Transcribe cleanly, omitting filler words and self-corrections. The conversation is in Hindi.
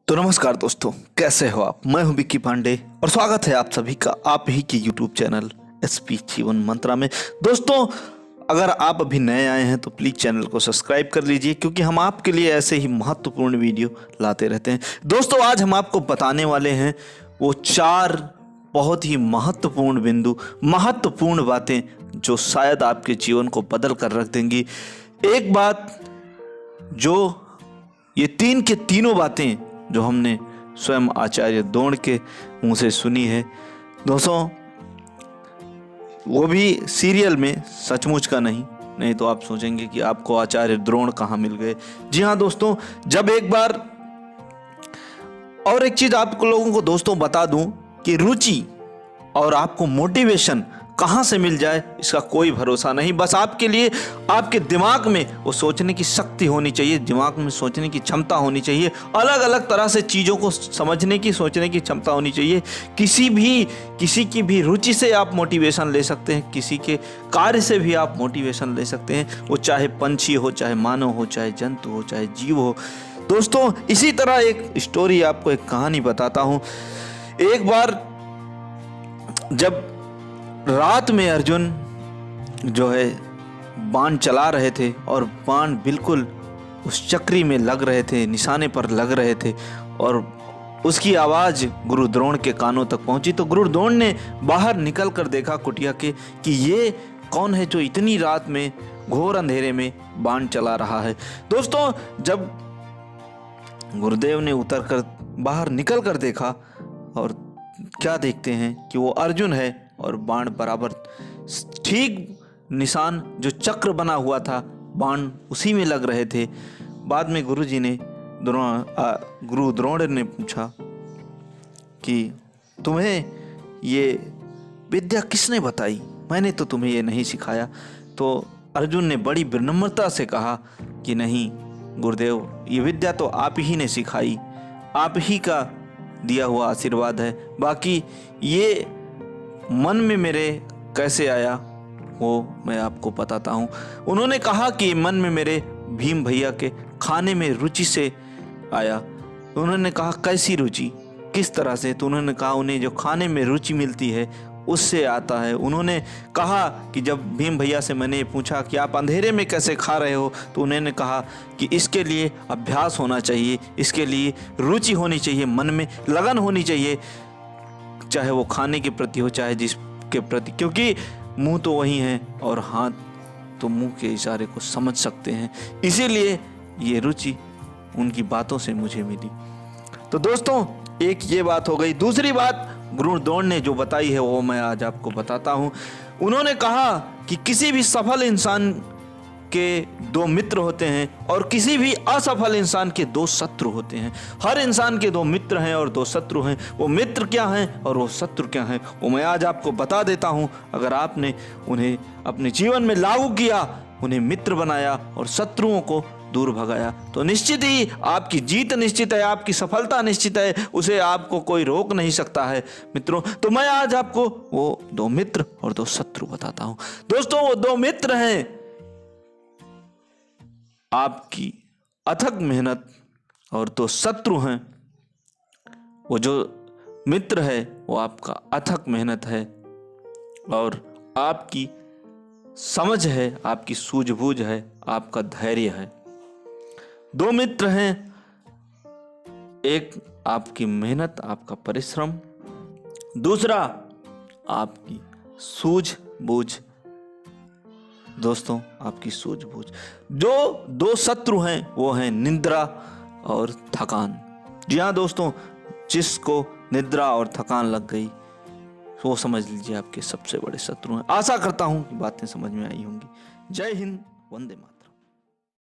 तो नमस्कार दोस्तों, कैसे हो आप। मैं हूं विक्की पांडे और स्वागत है आप सभी का आप ही के यूट्यूब चैनल एसपी जीवन मंत्रा में। दोस्तों, अगर आप अभी नए आए हैं तो प्लीज़ चैनल को सब्सक्राइब कर लीजिए, क्योंकि हम आपके लिए ऐसे ही महत्वपूर्ण वीडियो लाते रहते हैं। दोस्तों, आज हम आपको बताने वाले हैं वो 4 बहुत ही महत्वपूर्ण बिंदु, महत्वपूर्ण बातें जो शायद आपके जीवन को बदल कर रख देंगी। एक बात जो ये 3 के तीनों बातें जो हमने स्वयं आचार्य द्रोण के मुंह से सुनी है दोस्तों, वो भी सीरियल में, सचमुच का नहीं तो आप सोचेंगे कि आपको आचार्य द्रोण कहाँ मिल गए। जी हाँ दोस्तों, जब एक बार और एक चीज आप लोगों को दोस्तों बता दूं कि रुचि और आपको मोटिवेशन कहाँ से मिल जाए इसका कोई भरोसा नहीं। बस आपके लिए आपके दिमाग में वो सोचने की शक्ति होनी चाहिए, दिमाग में सोचने की क्षमता होनी चाहिए, अलग अलग तरह से चीज़ों को समझने की, सोचने की क्षमता होनी चाहिए। किसी की भी रुचि से आप मोटिवेशन ले सकते हैं, किसी के कार्य से भी आप मोटिवेशन ले सकते हैं, वो चाहे पंछी हो, चाहे मानव हो, चाहे जंतु हो, चाहे जीव हो। दोस्तों, इसी तरह एक स्टोरी, आपको एक कहानी बताता हूँ। एक बार जब रात में अर्जुन जो है बाण चला रहे थे और बाण बिल्कुल उस चक्री में लग रहे थे, निशाने पर लग रहे थे, और उसकी आवाज़ गुरु द्रोण के कानों तक पहुंची। तो गुरु द्रोण ने बाहर निकल कर देखा कुटिया के कि ये कौन है जो इतनी रात में घोर अंधेरे में बाण चला रहा है। दोस्तों, जब गुरुदेव ने उतर कर बाहर निकल कर देखा और क्या देखते हैं कि वो अर्जुन है और बाण बराबर ठीक निशान जो चक्र बना हुआ था, बाण उसी में लग रहे थे। बाद में गुरु द्रोण ने पूछा कि तुम्हें ये विद्या किसने बताई, मैंने तो तुम्हें ये नहीं सिखाया। तो अर्जुन ने बड़ी विनम्रता से कहा कि नहीं गुरुदेव, ये विद्या तो आप ही ने सिखाई, आप ही का दिया हुआ आशीर्वाद है। बाकी ये मन में मेरे कैसे आया वो मैं आपको बताता हूँ। उन्होंने कहा कि मन में मेरे भीम भैया के खाने में रुचि से आया। उन्होंने कहा कैसी रुचि, किस तरह से? तो उन्होंने कहा उन्हें जो खाने में रुचि मिलती है उससे आता है। उन्होंने कहा कि जब भीम भैया से मैंने पूछा कि आप अंधेरे में कैसे खा रहे हो, तो उन्होंने कहा कि इसके लिए अभ्यास होना चाहिए, इसके लिए रुचि होनी चाहिए, मन में लगन होनी चाहिए, चाहे वो खाने के प्रति हो चाहे जिसके प्रति, क्योंकि मुंह तो वही है और हाथ तो मुंह के इशारे को समझ सकते हैं। इसीलिए ये रुचि उनकी बातों से मुझे मिली। तो दोस्तों, एक ये बात हो गई। दूसरी बात गुरु द्रोण ने जो बताई है वो मैं आज आपको बताता हूँ। उन्होंने कहा कि किसी भी सफल इंसान के 2 मित्र होते हैं और किसी भी असफल इंसान के 2 शत्रु होते हैं। हर इंसान के 2 मित्र हैं और 2 शत्रु हैं। वो मित्र क्या हैं और वो शत्रु क्या हैं वो मैं आज आपको बता देता हूं। अगर आपने उन्हें अपने जीवन में लागू किया, उन्हें मित्र बनाया और शत्रुओं को दूर भगाया, तो निश्चित ही आपकी जीत निश्चित है, आपकी सफलता निश्चित है, उसे आपको कोई रोक नहीं सकता है मित्रों। तो मैं आज आपको वो 2 मित्र और 2 शत्रु बताता हूं। दोस्तों, वो 2 मित्र हैं आपकी अथक मेहनत, और 2 शत्रु हैं, वो जो मित्र है वो आपका अथक मेहनत है और आपकी समझ है, आपकी सूझबूझ है, आपका धैर्य है। 2 मित्र हैं, एक आपकी मेहनत, आपका परिश्रम, दूसरा आपकी सूझबूझ। दोस्तों, आपकी सूझबूझ। जो 2 शत्रु हैं वो हैं निद्रा और थकान। जी हाँ दोस्तों, जिसको निद्रा और थकान लग गई वो समझ लीजिए आपके सबसे बड़े शत्रु हैं। आशा करता हूं कि बातें समझ में आई होंगी। जय हिंद, वंदे मातरम।